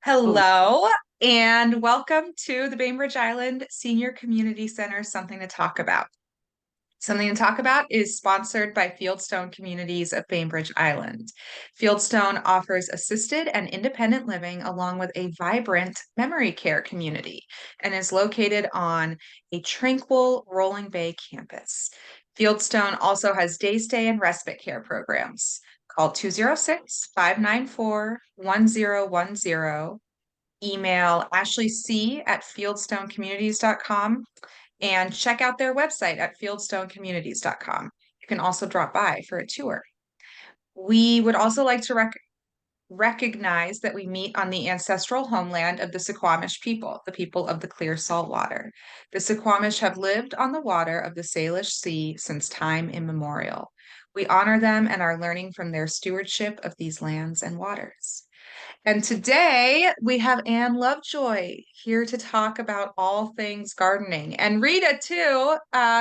Oh, Hello, and welcome to the Bainbridge Island Senior Community Center Something to Talk About. Something to Talk About is sponsored by Fieldstone Communities of Bainbridge Island. Fieldstone offers assisted and independent living along with a vibrant memory care community and is located on a tranquil Rolling Bay campus. Fieldstone also has day stay and respite care programs. Call 206-594-1010, email Ashley C at fieldstonecommunities.com, and check out their website at fieldstonecommunities.com. You can also drop by for a tour. We would also like to recognize that we meet on the ancestral homeland of the Suquamish people, the people of the clear salt water. The Suquamish have lived on the water of the Salish Sea since time immemorial. We honor them and are learning from their stewardship of these lands and waters. And today we have Anne Lovejoy here to talk about all things gardening, and Rita too,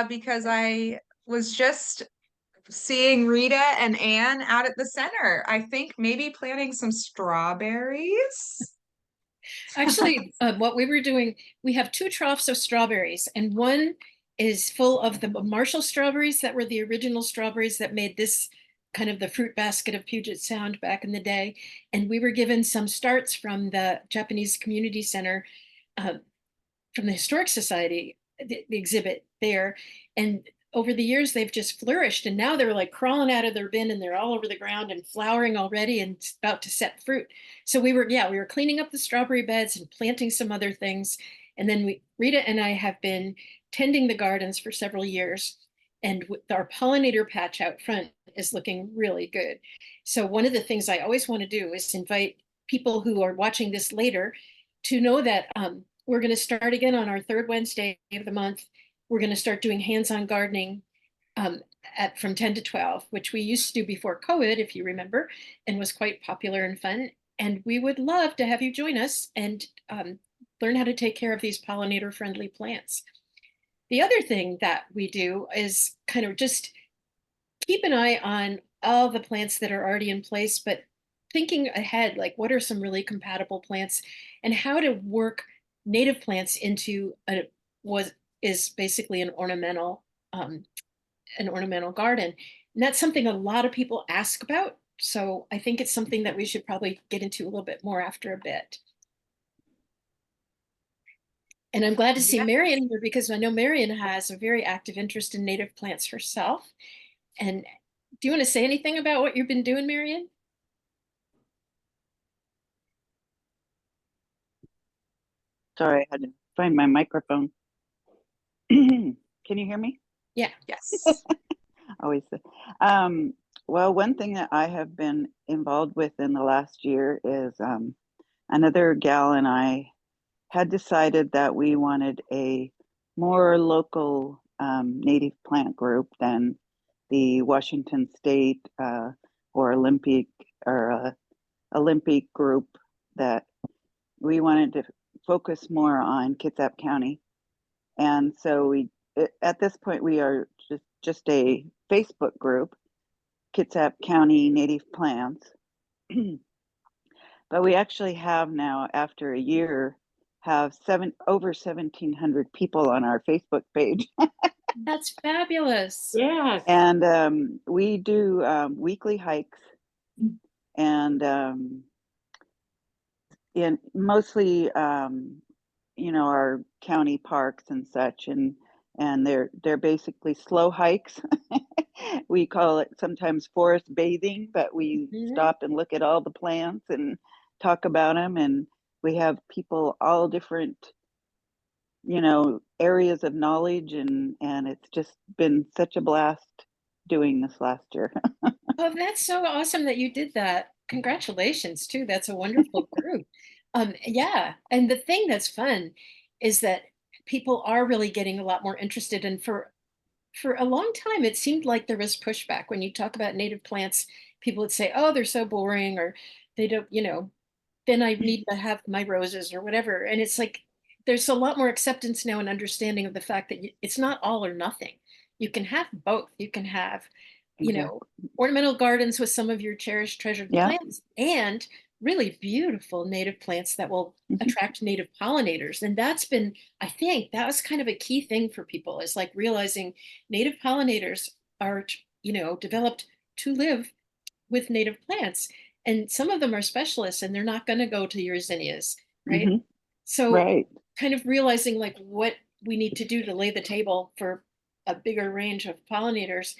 because I was just seeing Rita and Anne out at the center. I think maybe planting some strawberries. actually, what we were doing, we have two troughs of strawberries, and one is full of the Marshall strawberries that were the original strawberries that made this kind of the fruit basket of Puget Sound back in the day. And we were given some starts from the Japanese Community Center, uh, from the Historic Society, the exhibit there. And over the years, they've just flourished. And now they're like crawling out of their bin and they're all over the ground and flowering already and about to set fruit. So we were cleaning up the strawberry beds and planting some other things. And then Rita and I have been tending the gardens for several years. And our pollinator patch out front is looking really good. So one of the things I always want to do is invite people who are watching this later to know that we're going to start again on our third Wednesday of the month. We're going to start doing hands-on gardening from 10 to 12, which we used to do before COVID, if you remember, and was quite popular and fun. And we would love to have you join us and learn how to take care of these pollinator-friendly plants. The other thing that we do is kind of just keep an eye on all the plants that are already in place, but thinking ahead, like what are some really compatible plants and how to work native plants into what is basically um, an ornamental garden. And that's something a lot of people ask about. So I think it's something that we should probably get into a little bit more after a bit. And I'm glad to see Yeah. Marion here because I know Marion has a very active interest in native plants herself. And do you want to say anything about what you've been doing, Marion? Sorry, I had to find my microphone. Can you hear me? Yeah. Yes. Always. Um, well, one thing that I have been involved with in the last year is another gal and I had decided that we wanted a more local native plant group than the Washington State or Olympic group, that we wanted to focus more on Kitsap County. And so at this point, we are just a Facebook group, Kitsap County Native Plants. But we actually have now, after a year, have over 1,700 people on our Facebook page. That's fabulous. Yes. And we do weekly hikes and in mostly our county parks and such, and they're basically slow hikes. We call it sometimes forest bathing, but we Mhm. stop and look at all the plants and talk about them, and we have people all different areas of knowledge, and it's just been such a blast doing this last year. Oh, that's so awesome that you did that. Congratulations, too. That's a wonderful group. Yeah. And the thing that's fun is that people are really getting a lot more interested. And for a long time, it seemed like there was pushback. When you talk about native plants, people would say, oh, they're so boring, or they don't, then I need to have my roses or whatever. And it's like there's a lot more acceptance now and understanding of the fact that it's not all or nothing. You can have both. You can have, you know, Exactly. ornamental gardens with some of your cherished treasured Yeah. plants and really beautiful native plants that will Mhm. attract native pollinators. And that's been, I think that was kind of a key thing for people, is like realizing native pollinators are, developed to live with native plants. And some of them are specialists and they're not going to go to your zinnias, right? Mhm. So Right. kind of realizing like what we need to do to lay the table for a bigger range of pollinators.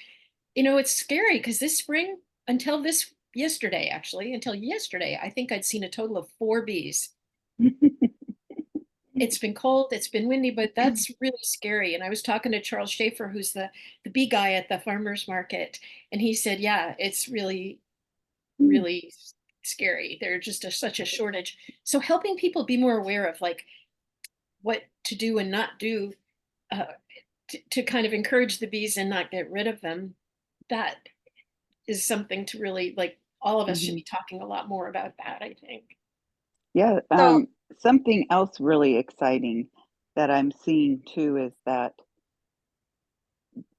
It's scary because this spring, until this yesterday, actually, until yesterday, I think I'd seen a total of 4 bees. It's been cold, it's been windy, but that's really scary. And I was talking to Charles Schaefer, who's the bee guy at the farmers market, and he said, yeah, it's really, really scary. There's just such a shortage. So helping people be more aware of like what to do and not do, uh, to kind of encourage the bees and not get rid of them, that is something to really like, all of us should Mhm. be talking a lot more about that, I think. Yeah, So, something else really exciting that I'm seeing too is that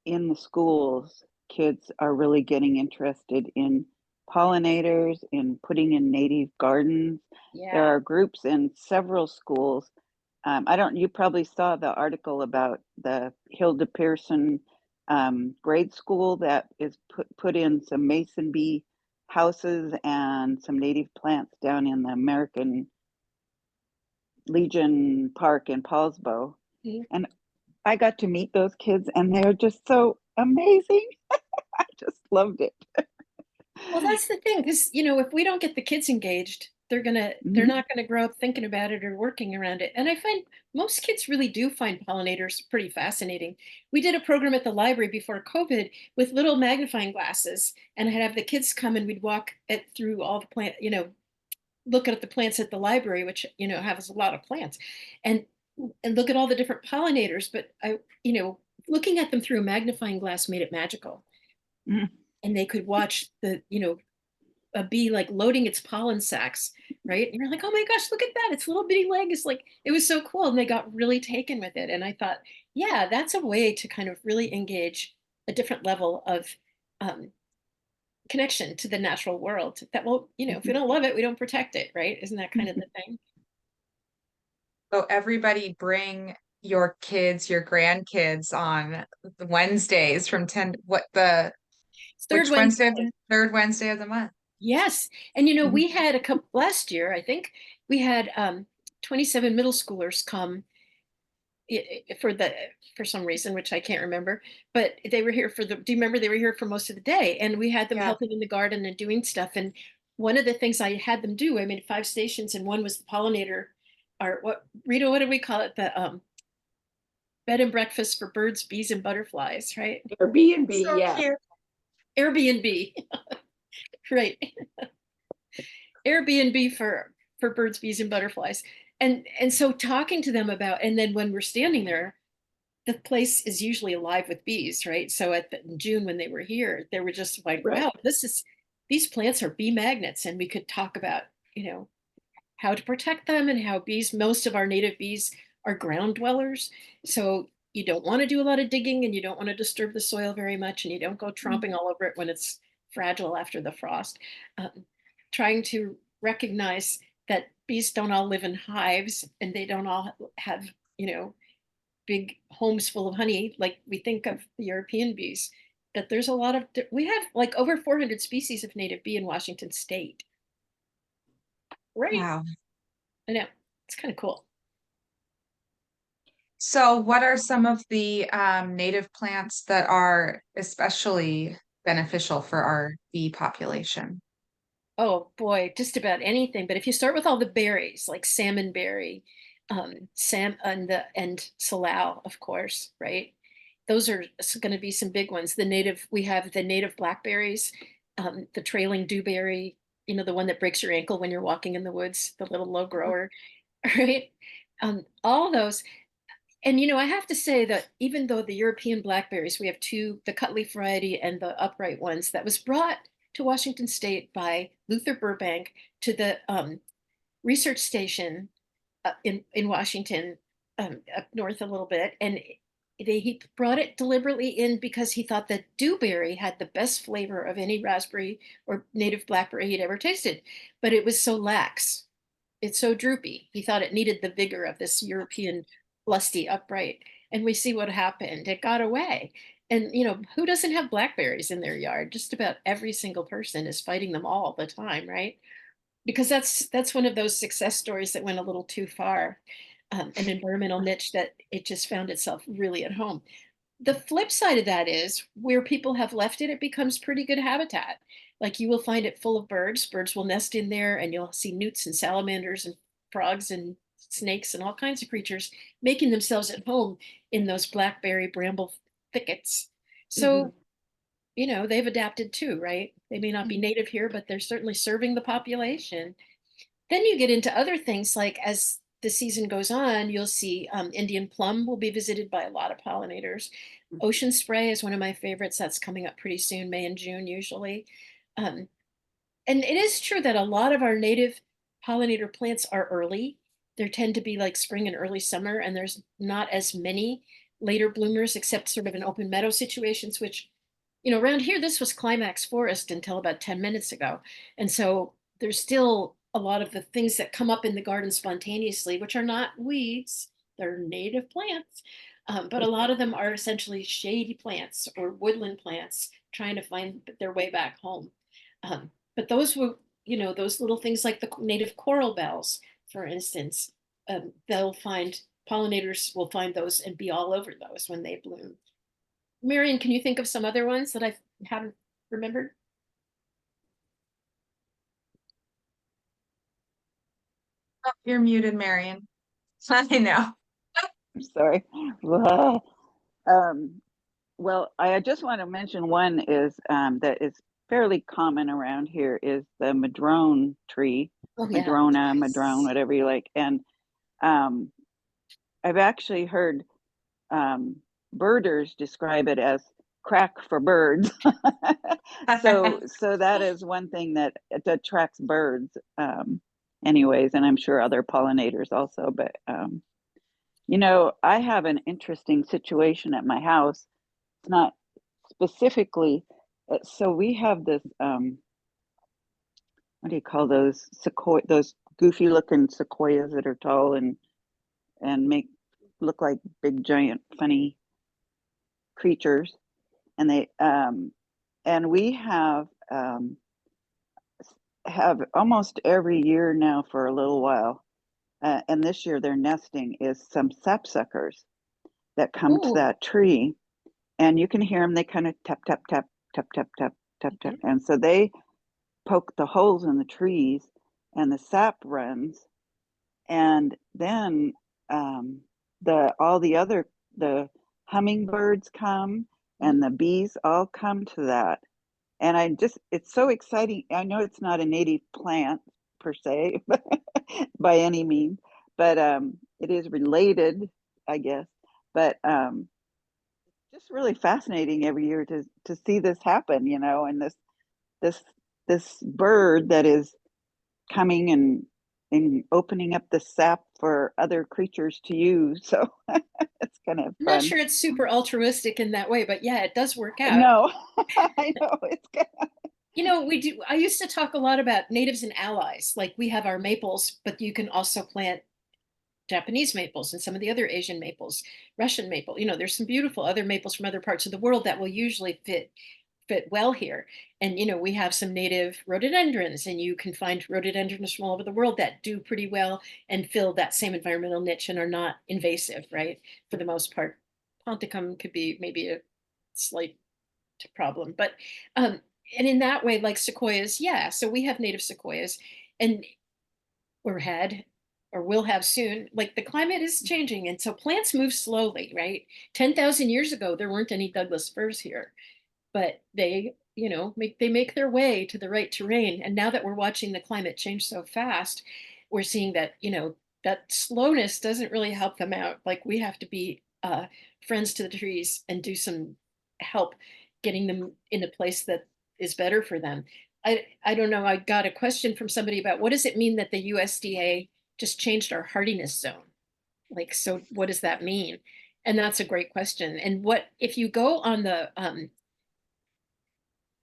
in the schools, kids are really getting interested in pollinators, in putting in native gardens. There Yeah. are groups in several schools. I don't, you probably saw the article about the Hilda Pearson grade school that is put in some mason bee houses and some native plants down in the American Legion Park in Paulsbo. Mhm. And I got to meet those kids and they're just so amazing. I just loved it. Well, that's the thing, because if we don't get the kids engaged, they're Mhm, not gonna grow up thinking about it or working around it. And I find most kids really do find pollinators pretty fascinating. We did a program at the library before COVID with little magnifying glasses, and I'd have the kids come and we'd walk through all the look at the plants at the library, which has a lot of plants, and look at all the different pollinators. But looking at them through a magnifying glass made it magical, mhm, and they could watch a bee like loading its pollen sacs, right? And you're like, oh my gosh, look at that! Its little bitty leg is like, it was so cool, and they got really taken with it. And I thought, yeah, that's a way to kind of really engage a different level of um, connection to the natural world. That will, if we mhm. don't love it, we don't protect it, right? Isn't that kind of the thing? so everybody bring your kids, your grandkids on the Wednesdays from 10, It's third which Wednesday of Wednesday. the third Wednesday of the month? Yes. And Mhm. we had a couple last year, I think we had 27 middle schoolers come for for some reason, which I can't remember, but they were here do you remember they were here for most of the day, and we had them Yeah. helping in the garden and doing stuff. And one of the things I had them do, I made 5 stations, and one was the pollinator, or what, Rita, what do we call it? The bed and breakfast for birds, bees, and butterflies, right? Airbnb, So yeah. cute. Airbnb, right? Airbnb for birds, bees, and butterflies. And so talking to them about, and then when we're standing there, the place is usually alive with bees, right? So in June when they were here, they were just like, Right. wow, these plants are bee magnets, and we could talk about, you know, how to protect them, and how most of our native bees are ground dwellers. So you don't want to do a lot of digging, and you don't want to disturb the soil very much, and you don't go tromping all over it when it's fragile after the frost. Um, Trying to recognize that bees don't all live in hives, and they don't all have, big homes full of honey like we think of the European bees. That there's a lot of, we have like over 400 species of native bee in Washington state. Right. Wow. I know. It's kind of cool. So what are some of the native plants that are especially beneficial for our bee population? Oh boy, just about anything. But if you start with all the berries, like salmonberry, and salal, of course, right? Those are going to be some big ones. We have the native blackberries, the trailing dewberry, the one that breaks your ankle when you're walking in the woods, the little low grower, right? All those. And I have to say that even though the European blackberries, we have two, the cutleaf variety and the upright ones, that was brought to Washington State by Luther Burbank to the research station in Washington, up north a little bit, and he brought it deliberately in because he thought that dewberry had the best flavor of any raspberry or native blackberry he'd ever tasted, but it was so lax. It's so droopy. He thought it needed the vigor of this European lusty upright. And we see what happened. It got away. And who doesn't have blackberries in their yard? Just about every single person is fighting them all the time, right? Because that's one of those success stories that went a little too far. An environmental niche that it just found itself really at home. The flip side of that is where people have left it, it becomes pretty good habitat. Like you will find it full of birds. Birds will nest in there, and you'll see newts and salamanders and frogs and snakes and all kinds of creatures making themselves at home in those blackberry bramble thickets. So, they've adapted too, right? They may not be native here, but they're certainly serving the population. Then you get into other things like as the season goes on, you'll see Indian plum will be visited by a lot of pollinators. Ocean spray is one of my favorites. That's coming up pretty soon, May and June usually. Um, and it is true that a lot of our native pollinator plants are early. There tend to be like spring and early summer, and there's not as many later bloomers except sort of in open meadow situations, which around here, this was climax forest until about 10 minutes ago. And so there's still a lot of the things that come up in the garden spontaneously, which are not weeds, they're native plants. But a lot of them are essentially shady plants or woodland plants trying to find their way back home. But those were, those little things like the native coral bells, for instance, they'll find pollinators will find those and be all over those when they bloom. Marion, can you think of some other ones that I haven't remembered? Oh, you're muted, Marion. I know. I'm sorry. Well, well, I just want to mention one is that is fairly common around here is the madrone tree, Oh yeah. madrona, madrone, whatever you like. And um, I've actually heard birders describe it as crack for birds. So that is one thing that attracts birds, anyways, and I'm sure other pollinators also. But I have an interesting situation at my house. It's not specifically, so we have this what do you call those sequoia, those goofy looking sequoias that are tall and make look like big giant funny creatures, and they and we have almost every year now for a little while, and this year their nesting is some sapsuckers that come to Oh, that tree, and you can hear them. They kind of tap tap tap tap tap tap tap tap, and so they poke the holes in the trees, and the sap runs, and then the all the other the hummingbirds come and the bees all come to that. And it's so exciting. I know it's not a native plant per se by any means, but it is related, I guess. But just really fascinating every year to see this happen, and this this bird that is coming and opening up the sap for other creatures to use. So it's kind of I'm not fun. sure it's super altruistic in that way, but yeah, it does work out. No, I know it's good. We do. I used to talk a lot about natives and allies. Like we have our maples, but you can also plant Japanese maples and some of the other Asian maples, Russian maple. There's some beautiful other maples from other parts of the world that will usually fit well here. And we have some native rhododendrons, and you can find rhododendrons from all over the world that do pretty well and fill that same environmental niche and are not invasive, right? For the most part. Ponticum could be maybe a slight problem, but and in that way, like sequoias, yeah. So we have native sequoias, and or had or will have soon. Like the climate is changing, and so plants move slowly, right? 10,000 years ago, there weren't any Douglas firs here, but they make their way to the right terrain. And now that we're watching the climate change so fast, we're seeing that that slowness doesn't really help them out. Like we have to be friends to the trees and do some help getting them in a place that is better for them. I don't know, I got a question from somebody about what does it mean that the USDA just changed our hardiness zone, like, so what does that mean? And that's a great question. And what, if you go on the,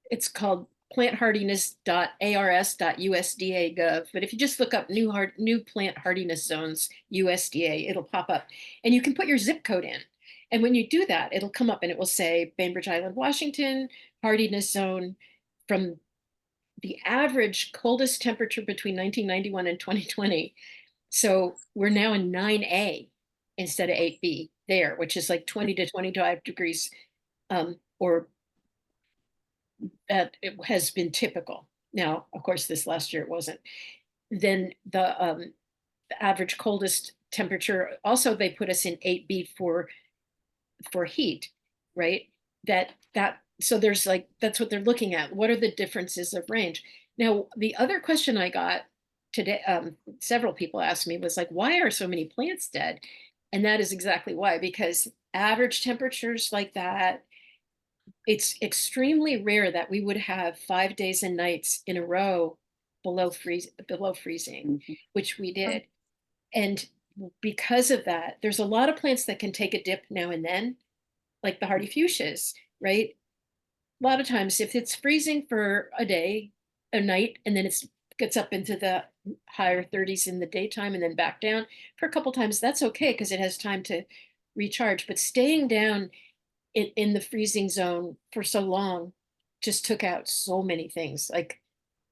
it's called planthardiness.ars.usda.gov. But if you just look up new plant hardiness zones, USDA, it'll pop up and you can put your zip code in. And when you do that, it'll come up and it will say Bainbridge Island, Washington, hardiness zone from the average coldest temperature between 1991 and 2020. So we're now in 9A instead of 8B there, which is like 20 to 25 degrees, or that it has been typical. Now, of course, this last year it wasn't. Then the average coldest temperature, also they put us in 8B for heat, right? So there's like, that's what they're looking at. What are the differences of range? Now, the other question I got today, several people asked me was like, why are so many plants dead? And that is exactly why, because average temperatures like that, it's extremely rare that we would have 5 days and nights in a row below freezing, which we did. And because of that, there's a lot of plants that can take a dip now and then, like the hardy fuchsias, right? A lot of times, if it's freezing for a day, a night, and then it gets up into the higher 30s in the daytime and then back down for a couple times, that's okay because it has time to recharge. But staying down in the freezing zone for so long just took out so many things, like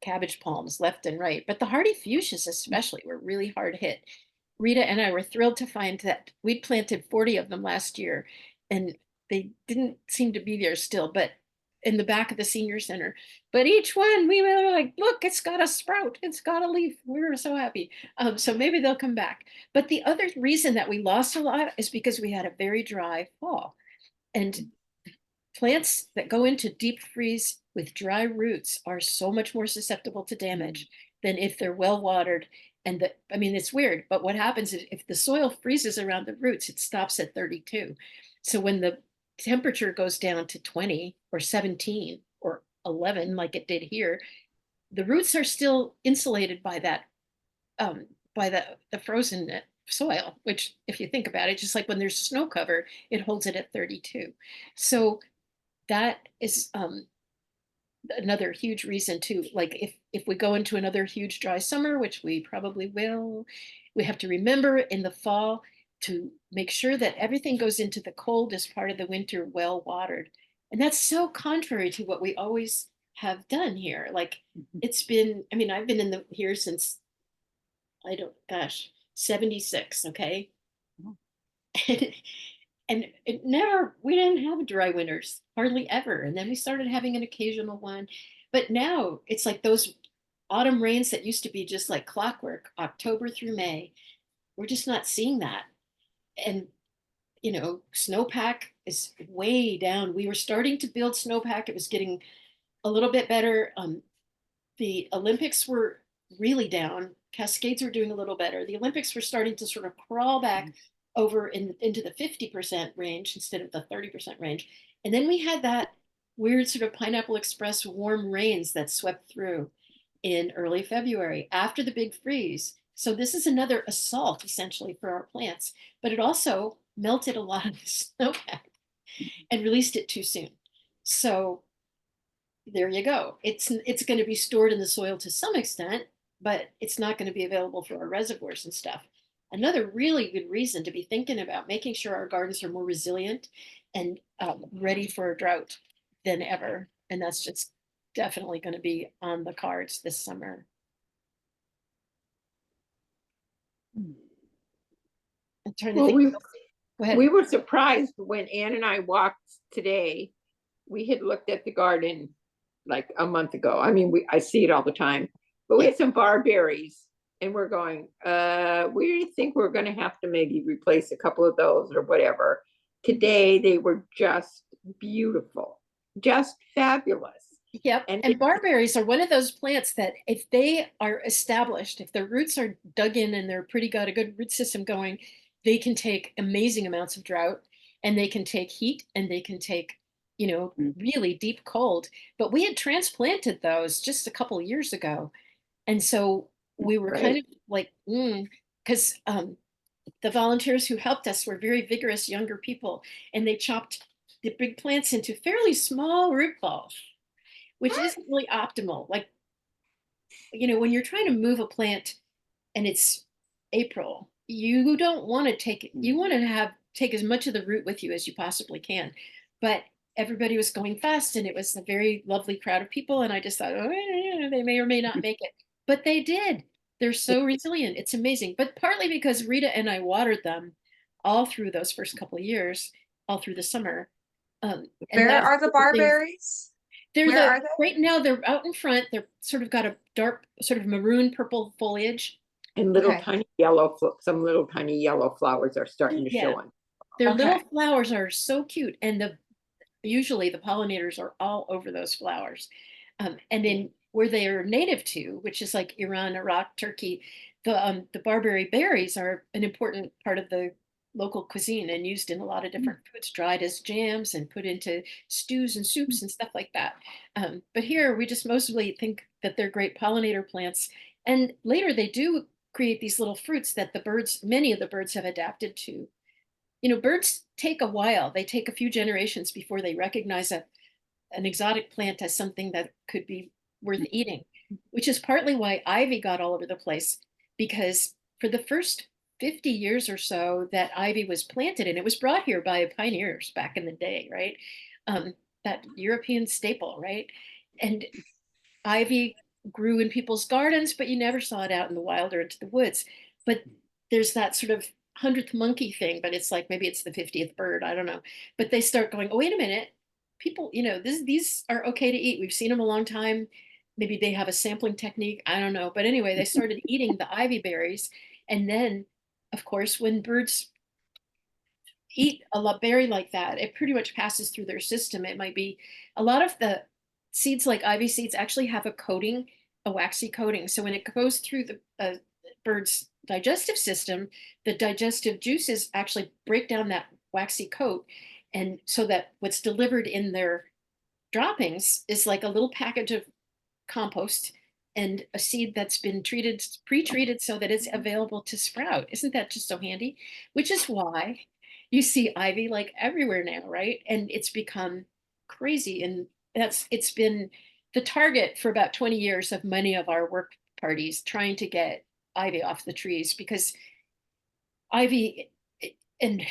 cabbage palms left and right. But the hardy fuchsias especially were really hard hit. Rita and I were thrilled to find that we'd planted 40 of them last year and they didn't seem to be there still, but in the back of the senior center. But each one we were like, look, it's got a sprout, it's got a leaf. We were so happy. So maybe they'll come back. But the other reason that we lost a lot is because we had a very dry fall. And plants that go into deep freeze with dry roots are so much more susceptible to damage than if they're well watered. And I mean, it's weird, but what happens is if the soil freezes around the roots, it stops at 32. So when the temperature goes down to 20 or 17 or 11, like it did here, the roots are still insulated by that, by the frozen soil, which if you think about it, just like when there's snow cover, it holds it at 32. So that is another huge reason to, like, if we go into another huge dry summer, which we probably will, we have to remember in the fall to make sure that everything goes into the coldest part of the winter well watered. And that's so contrary to what we always have done here. Like it's been, I mean, I've been in here since, I don't, gosh, 76, okay? And it never, we didn't have dry winters hardly ever. And then we started having an occasional one. But now it's like those autumn rains that used to be just like clockwork, October through May. We're just not seeing that. And, you know, snowpack is way down. We were starting to build snowpack. It was getting a little bit better. The Olympics were really down. Cascades were doing a little better. The Olympics were starting to sort of crawl back over into the 50% range instead of the 30% range. And then we had that weird sort of Pineapple Express warm rains that swept through in early February after the big freeze. So this is another assault essentially for our plants, but it also melted a lot of the snowpack and released it too soon. So there you go. It's going to be stored in the soil to some extent, but it's not going to be available for our reservoirs and stuff. Another really good reason to be thinking about making sure our gardens are more resilient and ready for a drought than ever. And that's just definitely going to be on the cards this summer. I'm trying to think. Go ahead. We were surprised when Ann and I walked today. We had looked at the garden like a month ago. I mean, I see it all the time, but we had some barberries and we're going, we think we're going to have to maybe replace a couple of those or whatever. Today, they were just beautiful, just fabulous. Yep. And barberries are one of those plants that if they are established, if their roots are dug in and they're got a good root system going, they can take amazing amounts of drought and they can take heat and they can take, you know, really deep cold. But we had transplanted those just a couple of years ago. And so we were kind of like, because the volunteers who helped us were very vigorous younger people, and they chopped the big plants into fairly small root balls, which isn't really optimal. Like, when you're trying to move a plant and it's April, you don't want to you want to take as much of the root with you as you possibly can. But everybody was going fast, and it was a very lovely crowd of people. And I just thought, oh, they may or may not make it, but they did. They're so resilient. It's amazing. But partly because Rita and I watered them all through those first couple of years, all through the summer. And Where that's are the barberries? Where are they? right now they're out in front. They're sort of got a dark, sort of maroon purple foliage. And little Okay. tiny yellow, some little tiny yellow flowers are starting to Yeah. show on. Their little Okay. flowers are so cute, and usually the pollinators are all over those flowers. And in where they are native to, which is like Iran, Iraq, Turkey, the barberry berries are an important part of the local cuisine and used in a lot of different foods, dried as jams and put into stews and soups and stuff like that. But here we just mostly think that they're great pollinator plants. And later they do create these little fruits that many of the birds have adapted to. Birds take a while. They take a few generations before they recognize an exotic plant as something that could be worth eating, which is partly why ivy got all over the place, because for the first 50 years or so that ivy was planted, and it was brought here by pioneers back in the day, right? That European staple, right? And ivy grew in people's gardens, but you never saw it out in the wild or into the woods. But there's that sort of 100th monkey thing, but it's like maybe it's the 50th bird. I don't know. But they start going, oh, wait a minute. People, these are okay to eat. We've seen them a long time. Maybe they have a sampling technique. I don't know. But anyway, they started eating the ivy berries. And then, of course, when birds eat a berry like that, it pretty much passes through their system. It might be a lot of the seeds, like ivy seeds, actually have a coating, a waxy coating. So when it goes through the bird's digestive system, the digestive juices actually break down that waxy coat. And so that what's delivered in their droppings is like a little package of compost and a seed that's been pre-treated so that it's available to sprout. Isn't that just so handy? Which is why you see ivy like everywhere now, right? And it's become crazy. And it's been the target for about 20 years of many of our work parties trying to get ivy off the trees, because ivy and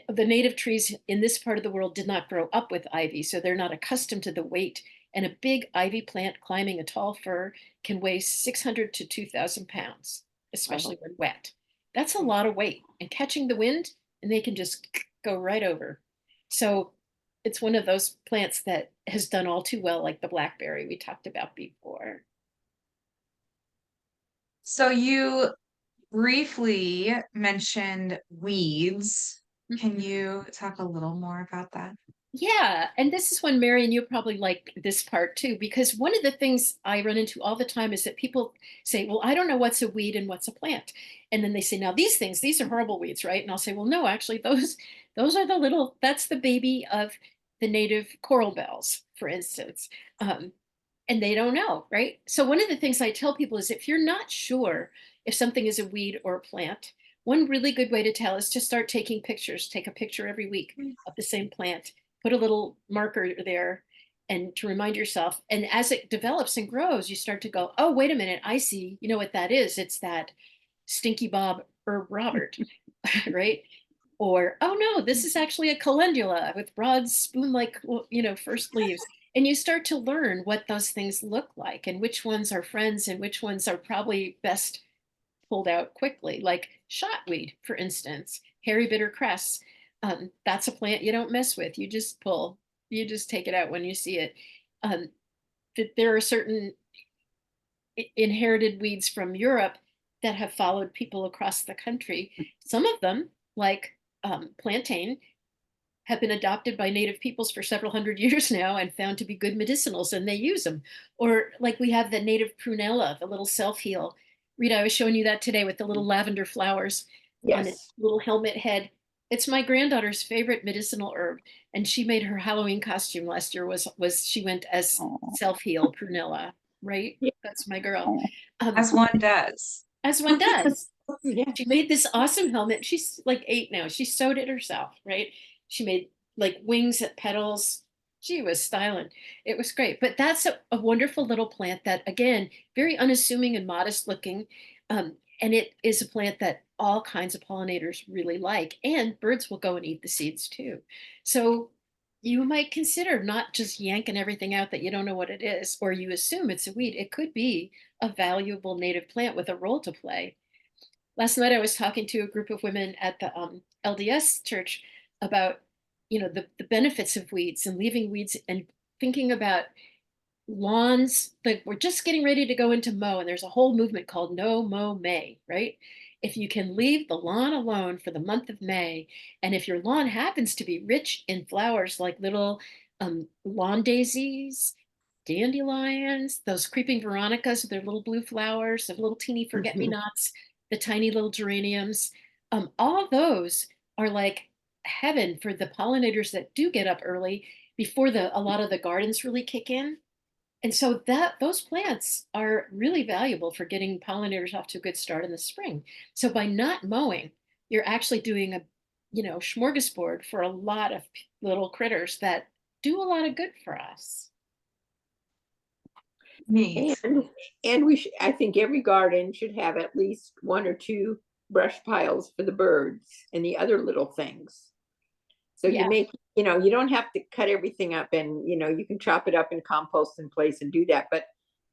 the native trees in this part of the world did not grow up with ivy, so they're not accustomed to the weight. And a big ivy plant climbing a tall fir can weigh 600 to 2,000 pounds, especially when wet. That's a lot of weight, and catching the wind, and they can just go right over. So it's one of those plants that has done all too well, like the blackberry we talked about before. So you briefly mentioned weeds. Can you talk a little more about that? Yeah, and this is when Marion, you probably like this part too, because one of the things I run into all the time is that people say, well, I don't know what's a weed and what's a plant. And then they say, now these are horrible weeds, right? And I'll say, well, no, actually those are that's the baby of the native coral bells, for instance. And they don't know, right? So one of the things I tell people is if you're not sure if something is a weed or a plant, one really good way to tell is to start taking pictures. Take a picture every week of the same plant, put a little marker there, and to remind yourself. And as it develops and grows, you start to go, oh, wait a minute, I see. You know what that is? It's that Stinky Bob Herb Robert, right? Or, oh no, this is actually a calendula with broad spoon-like, first leaves. And you start to learn what those things look like and which ones are friends and which ones are probably best pulled out quickly, like shotweed, for instance, hairy bitter cress. That's a plant you don't mess with. You just take it out when you see it. There are certain inherited weeds from Europe that have followed people across the country. Some of them, like plantain, have been adopted by native peoples for several hundred years now and found to be good medicinals, and they use them. Or like we have the native prunella, the little self-heal. Rita, I was showing you that today with the little lavender flowers on its Yes. little helmet head. It's my granddaughter's favorite medicinal herb, and she made her Halloween costume last year was she went as self-heal prunella, right? Yeah. That's my girl. As one does. As one does. Yeah. She made this awesome helmet. She's like 8 now. She sewed it herself, right? She made like wings at petals. She was styling. It was great. But that's a wonderful little plant that, again, very unassuming and modest looking. And it is a plant that all kinds of pollinators really like, and birds will go and eat the seeds too. So you might consider not just yanking everything out that you don't know what it is, or you assume it's a weed. It could be a valuable native plant with a role to play. Last night I was talking to a group of women at the LDS church about, the benefits of weeds and leaving weeds and thinking about lawns. Like we're just getting ready to go into mow, and there's a whole movement called No Mow May, right? If you can leave the lawn alone for the month of May, and if your lawn happens to be rich in flowers like little lawn daisies, dandelions, those creeping veronicas with their little blue flowers, the little teeny forget-me-nots, the tiny little geraniums, all those are like heaven for the pollinators that do get up early before a lot of the gardens really kick in. And so that those plants are really valuable for getting pollinators off to a good start in the spring. So by not mowing, you're actually doing a smorgasbord for a lot of little critters that do a lot of good for us. Neat. And I think every garden should have at least 1 or 2 brush piles for the birds and the other little things. So Yeah. you don't have to cut everything up, and you can chop it up and compost in place and do that. But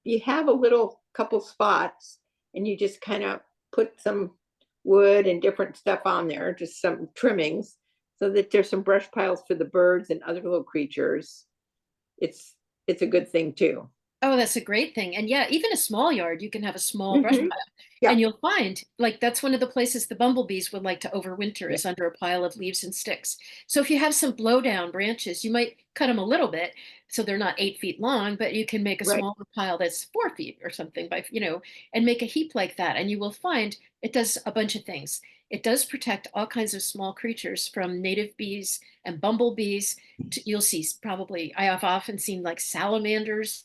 you have a little couple spots and you just kind of put some wood and different stuff on there, just some trimmings, so that there's some brush piles for the birds and other little creatures. It's a good thing too. Oh, that's a great thing. And yeah, even a small yard, you can have a small brush Mhm. pile. Yeah. And you'll find like that's one of the places the bumblebees would like to overwinter Yeah. is under a pile of leaves and sticks. So if you have some blow down branches, you might cut them a little bit so they're not 8 feet long, but you can make a Right. smaller pile that's 4 feet or something and make a heap like that. And you will find it does a bunch of things. It does protect all kinds of small creatures from native bees and bumblebees. You'll see probably, I have often seen like salamanders,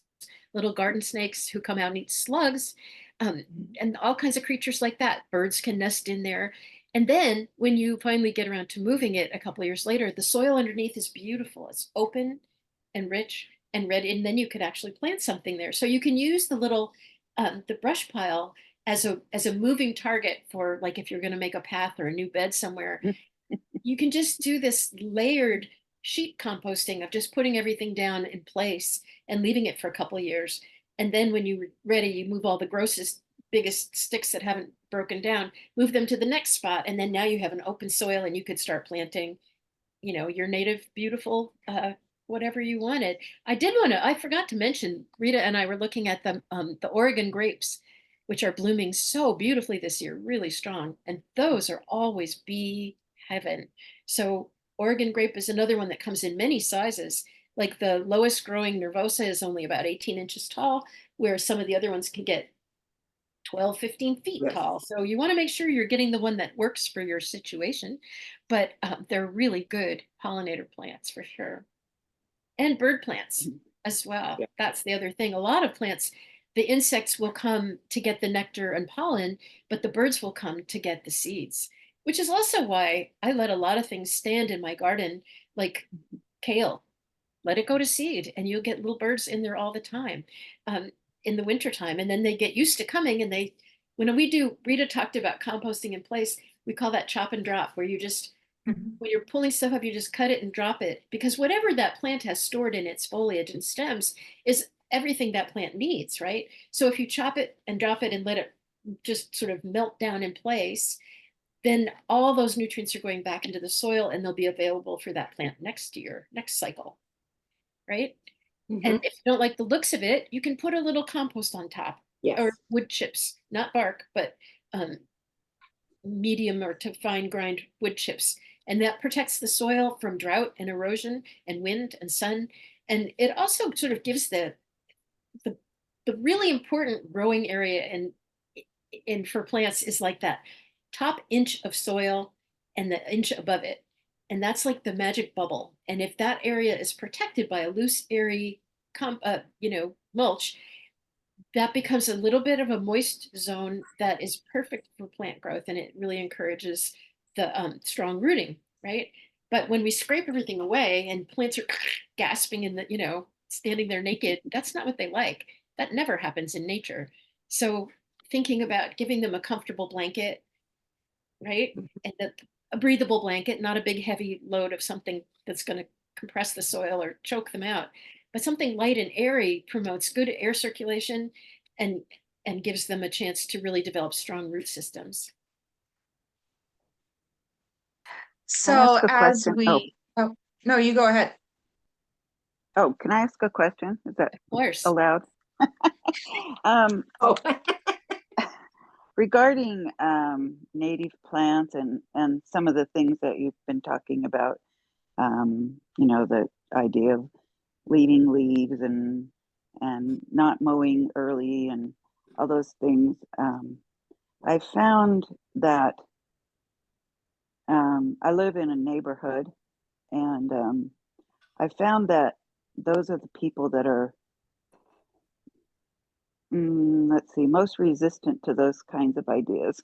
little garden snakes who come out and eat slugs, and all kinds of creatures like that. Birds can nest in there. And then when you finally get around to moving it a couple of years later, the soil underneath is beautiful. It's open and rich and red. And then you could actually plant something there. So you can use the brush pile as a moving target for like if you're going to make a path or a new bed somewhere. You can just do this layered sheet composting of just putting everything down in place and leaving it for a couple of years. And then when you're ready, you move all the grossest, biggest sticks that haven't broken down, move them to the next spot. And then now you have an open soil and you could start planting, your native, beautiful, whatever you wanted. I forgot to mention, Rita and I were looking at the Oregon grapes, which are blooming so beautifully this year, really strong. And those are always bee heaven. So Oregon grape is another one that comes in many sizes. Like the lowest growing nervosa is only about 18 inches tall, where some of the other ones can get 12, 15 feet Yes. tall. So you want to make sure you're getting the one that works for your situation. But they're really good pollinator plants for sure. And bird plants as well. Yeah. That's the other thing. A lot of plants, the insects will come to get the nectar and pollen, but the birds will come to get the seeds, which is also why I let a lot of things stand in my garden, like kale. Let it go to seed, and you'll get little birds in there all the time um, in the wintertime. And then they get used to coming, and when Rita talked about composting in place, we call that chop and drop, where you just Mhm. when you're pulling stuff up, you just cut it and drop it because whatever that plant has stored in its foliage and stems is everything that plant needs, right? So if you chop it and drop it and let it just sort of melt down in place, then all those nutrients are going back into the soil and they'll be available for that plant next year, next cycle, right? And Mhm. if you don't like the looks of it, you can put a little compost on top Yes. or wood chips, not bark, but um, medium or to fine grind wood chips. And that protects the soil from drought and erosion and wind and sun. And it also sort of gives the, the really important growing area and for plants is like that top inch of soil and the inch above it. And that's like the magic bubble. And if that area is protected by a loose, airy, mulch, that becomes a little bit of a moist zone that is perfect for plant growth, and it really encourages the strong rooting, right? But when we scrape everything away and plants are gasping in the, standing there naked, that's not what they like. That never happens in nature. So thinking about giving them a comfortable blanket, right? And a breathable blanket, not a big heavy load of something that's going to compress the soil or choke them out, but something light and airy promotes good air circulation and gives them a chance to really develop strong root systems. Can I ask So a as question? oh, no, you go ahead. Oh, can I ask a question? Is that Of course. allowed? Oh, Regarding native plants and some of the things that you've been talking about, the idea of leaving leaves and not mowing early and all those things. I found that I live in a neighborhood, and I found that those are the people that are, let's see, most resistant to those kinds of ideas.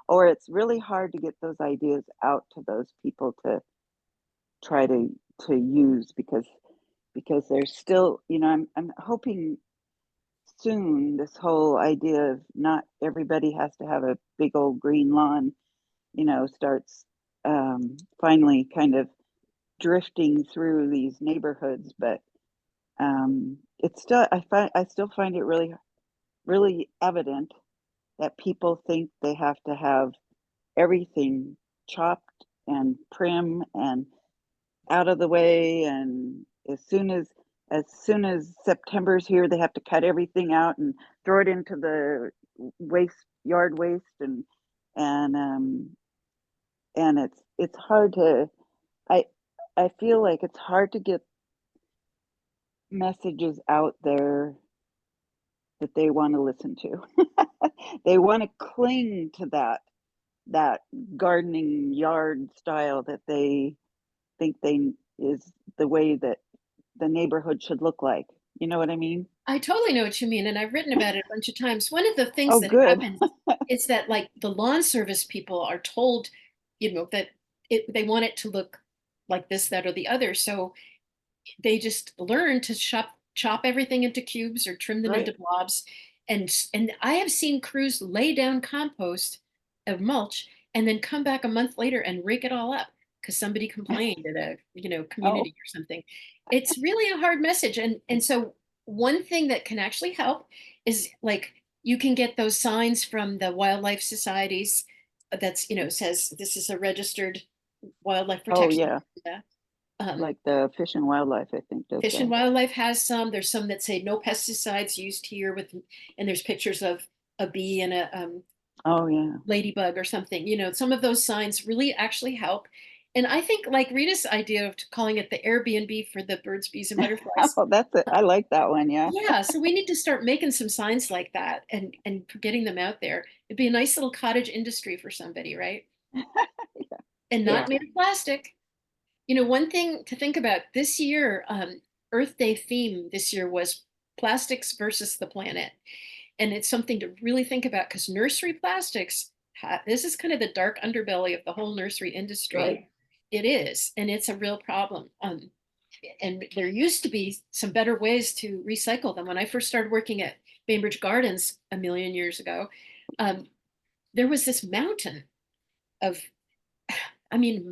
Or it's really hard to get those ideas out to those people to try to use because there's still, I'm hoping soon this whole idea of not everybody has to have a big old green lawn, starts finally kind of drifting through these neighborhoods. But it's still, I still find it really really evident that people think they have to have everything chopped and prim and out of the way, and as soon as September's here, they have to cut everything out and throw it into the yard waste, and it's hard to, I I feel like it's hard to get messages out there that they want to listen to. They want to cling to that gardening yard style that they think they is the way that the neighborhood should look like. You know what I mean? I totally know what you mean, and I've written about it a bunch of times. One of the things Oh, that good. happens is that, like, the lawn service people are told, that they want it to look like this, that, or the other. So they just learn to chop everything into cubes or trim them into right. blobs. And I have seen crews lay down compost of mulch and then come back a month later and rake it all up because somebody complained at a Oh, community or something. It's really a hard message. And so one thing that can actually help is, like, you can get those signs from the wildlife societies that's says this is a registered wildlife oh protection yeah. area. Um, Like the Fish and Wildlife, I think, does Fish and that. Wildlife has some. There's some that say no pesticides used here and there's pictures of a bee and a Oh yeah. ladybug or something. Some of those signs really actually help. And I think, like Rita's idea of calling it the Airbnb for the birds, bees, and butterflies. Oh, that's it. I like that one. Yeah. Yeah, so we need to start making some signs like that and getting them out there. It'd be a nice little cottage industry for somebody, right? And Yeah. not made of plastic. One thing to think about this year, Earth Day theme this year was plastics versus the planet. And it's something to really think about because nursery plastics, this is kind of the dark underbelly of the whole nursery industry. Right. It is, and it's a real problem. And there used to be some better ways to recycle them. When I first started working at Bainbridge Gardens a million years ago, um, there was this mountain of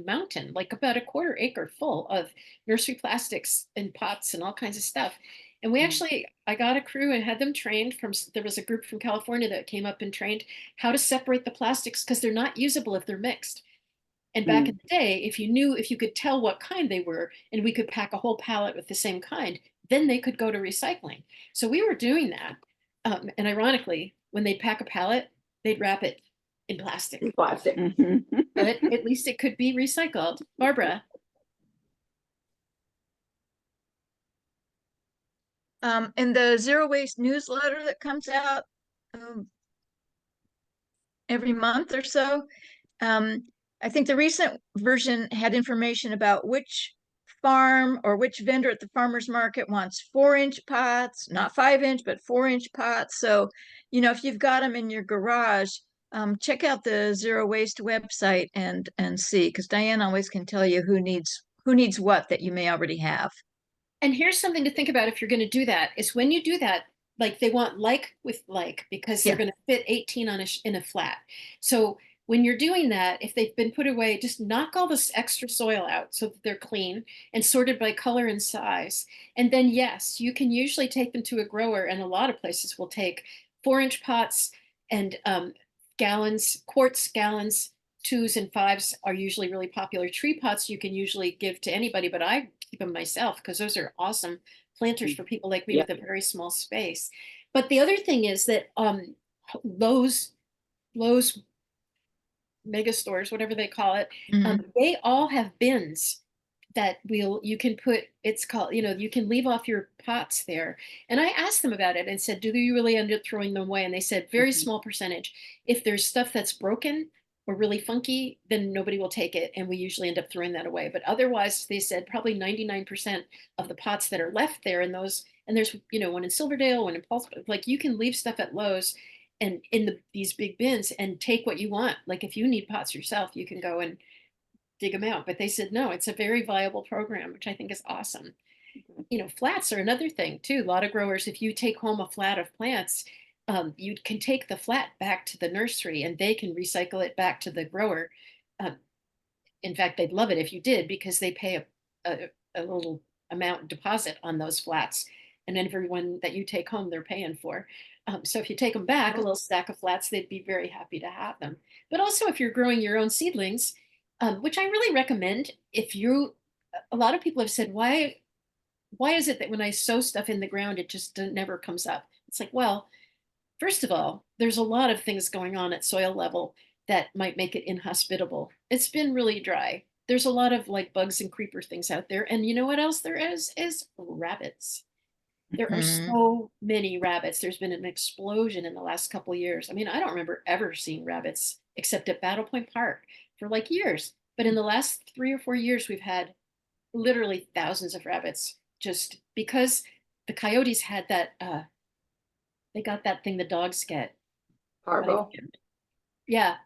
mountain, like about a quarter acre full of nursery plastics and pots and all kinds of stuff. And I got a crew and had them trained there was a group from California that came up and trained how to separate the plastics because they're not usable if they're mixed. And back in Mm. the day, if you could tell what kind they were, and we could pack a whole pallet with the same kind, then they could go to recycling. So we were doing that. And ironically, when they'd pack a pallet, they'd wrap it in plastic. Plastic. Mhm. But at least it could be recycled. Barbara. In the zero waste newsletter that comes out every month or so, I think the recent version had information about which farm or which vendor at the farmer's market wants 4-inch pots, not 5-inch, but 4-inch pots. So, if you've got them in your garage, check out the Zero Waste website and see, because Diane always can tell you who needs what that you may already have. And here's something to think about if you're going to do that is when you do that, like they want like with like because they're Yeah. going to fit 18 on in a flat. So when you're doing that, if they've been put away, just knock all this extra soil out so that they're clean and sorted by color and size. And then yes, you can usually take them to a grower, and a lot of places will take 4-inch pots and gallons, quarts, gallons. 2s and 5s are usually really popular. Tree pots you can usually give to anybody, but I keep them myself because those are awesome planters for people like me Yeah. with a very small space. But the other thing is that Lowe's mega stores, whatever they call it, Mhm. they all have bins that you can put, it's called, you can leave off your pots there. And I asked them about it and said, do you really end up throwing them away? And they said, very Mhm. small percentage. If there's stuff that's broken or really funky, then nobody will take it. And we usually end up throwing that away. But otherwise, they said probably 99% of the pots that are left there and there's, one in Silverdale, one in Pulse, like you can leave stuff at Lowe's and in these big bins and take what you want. Like if you need pots yourself, you can go and dig them out. But they said, no, it's a very viable program, which I think is awesome. Flats are another thing too. A lot of growers, if you take home a flat of plants, you can take the flat back to the nursery and they can recycle it back to the grower. Um, in fact, they'd love it if you did because they pay a little amount deposit on those flats. And every one that you take home, they're paying for. So if you take them back, a little stack of flats, they'd be very happy to have them. But also, if you're growing your own seedlings, which I really recommend, a lot of people have said, why is it that when I sow stuff in the ground, it just never comes up? It's like, well, first of all, there's a lot of things going on at soil level that might make it inhospitable. It's been really dry. There's a lot of like bugs and creeper things out there. And you know what else there is rabbits. There are Mhm. so many rabbits. There's been an explosion in the last couple of years. I mean, I don't remember ever seeing rabbits except at Battle Point Park for like years. But in the last 3 or 4 years, we've had literally thousands of rabbits just because the coyotes had that they got that thing the dogs get. I Parvo. Yeah,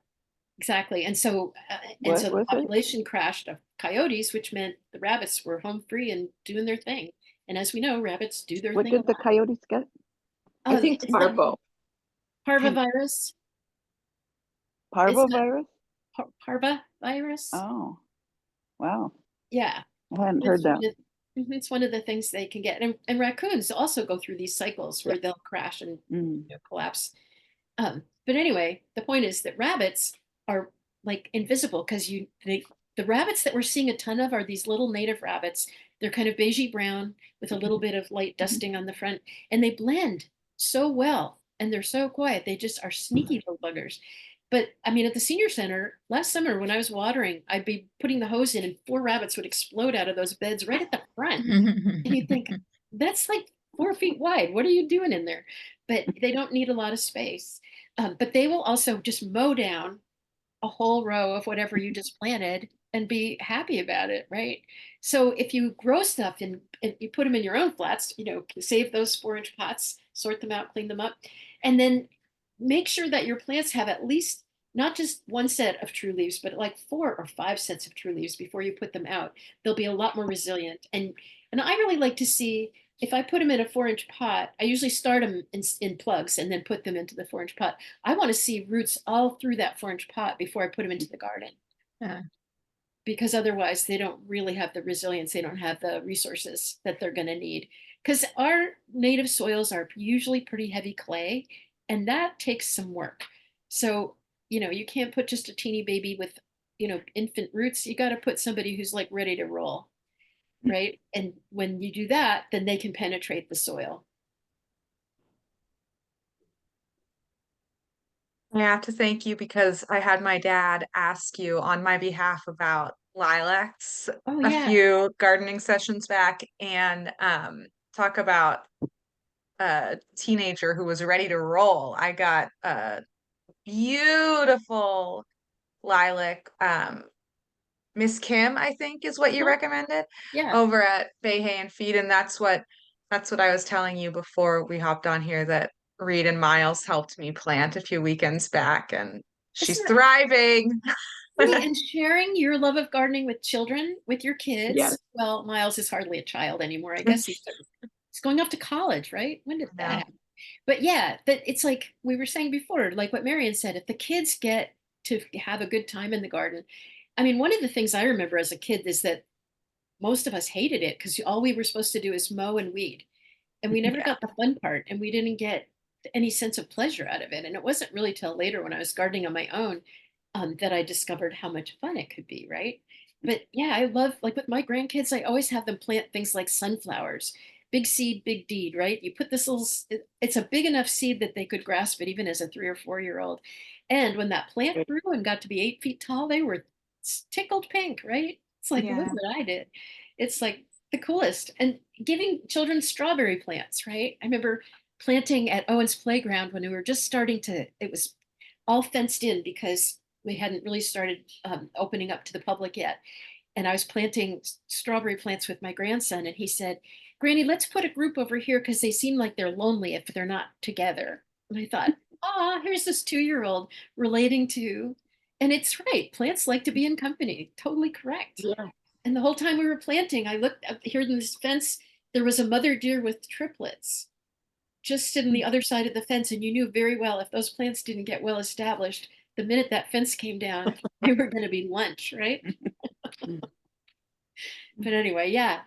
exactly. And What so the was it? population crashed of coyotes, which meant the rabbits were home free and doing their thing. And as we know, rabbits do their What thing a did the lot. coyotes get? I think It's not parvo. parvovirus. It's not Parvovirus? parvovirus. Oh, wow. Yeah, I hadn't heard it's that. it's one of the things they can get. And raccoons also go through these cycles Yeah. where they'll crash and Mm. collapse. But anyway, the point is that rabbits are like invisible because the rabbits that we're seeing a ton of are these little native rabbits. They're kind of beigey brown with a little bit of light dusting on the front, and they blend so well and they're so quiet. They just are sneaky little buggers. But I mean, at the senior center last summer when I was watering, I'd be putting the hose in and 4 rabbits would explode out of those beds right at the front. And you think, that's like 4 feet wide. What are you doing in there? But they don't need a lot of space. But they will also just mow down a whole row of whatever you just planted and be happy about it, right? So if you grow stuff and you put them in your own flats, save those 4-inch pots, sort them out, clean them up, and then make sure that your plants have at least not just one set of true leaves, but like 4 or 5 sets of true leaves before you put them out. They'll be a lot more resilient. And I really like to see if I put them in a 4-inch pot, I usually start them in plugs and then put them into the 4-inch pot. I want to see roots all through that 4-inch pot before I put them into the garden. Yeah. Because otherwise they don't really have the resilience. They don't have the resources that they're going to need. Because our native soils are usually pretty heavy clay, and that takes some work. So, you can't put just a teeny baby with, infant roots. You got to put somebody who's like ready to roll, right? And when you do that, then they can penetrate the soil. I have to thank you because I had my dad ask you on my behalf about lilacs Oh, a yeah. few gardening sessions back and talk about a teenager who was ready to roll. I got a beautiful lilac Miss Kim, I think is what you Uh-huh. recommended Yeah. over at Bay Hay and Feed. And that's what I was telling you before we hopped on here, that Reed and Miles helped me plant a few weekends back, and she's Isn't it thriving. funny? And sharing your love of gardening with children, with your Yes. kids. Well, Miles is hardly a child anymore. I guess he's going off to college, right? When did that No. happen? But yeah, that it's like we were saying before, like what Marion said, if the kids get to have a good time in the garden. I mean, one of the things I remember as a kid is that most of us hated it because all we were supposed to do is mow and weed. And we never Yeah. got the fun part, and we didn't get any sense of pleasure out of it. And it wasn't really till later when I was gardening on my own that I discovered how much fun it could be, right? But yeah, I love, like with my grandkids, I always have them plant things like sunflowers. Big seed, big deed, right? You put this little, it's a big enough seed that they could grasp it even as a 3 or 4 year old. And when that plant grew and got to be 8 feet tall, they were tickled pink, right? It's like, look Yeah. what I did. It's like the coolest. And giving children strawberry plants, right? I remember planting at Owen's playground when we were just starting to, it was all fenced in because we hadn't really started opening up to the public yet. And I was planting strawberry plants with my grandson, and he said, Granny, let's put a group over here because they seem like they're lonely if they're not together. And I thought, ah, here's this 2 year old relating to, and it's right. Plants like to be in company. Totally correct. Yeah. And the whole time we were planting, I looked up here in this fence, there was a mother deer with triplets just on the other side of the fence. And you knew very well if those plants didn't get well established, the minute that fence came down, they were going to be lunch, right? But anyway, yeah,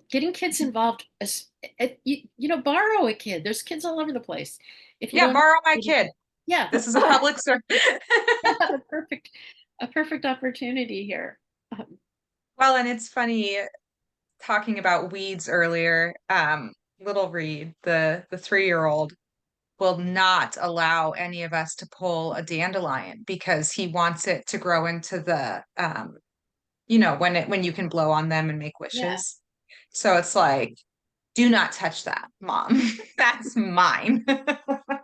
getting kids involved, borrow a kid. There's kids all over the place. If you Yeah, don't, borrow my kid. yeah, This is a public service. you have a perfect opportunity here. Well, and it's funny talking about weeds earlier. Little Reed, the 3-year-old, will not allow any of us to pull a dandelion because he wants it to grow into the when you can blow on them and make Yeah. wishes. So it's like, do not touch that, Mom. That's mine.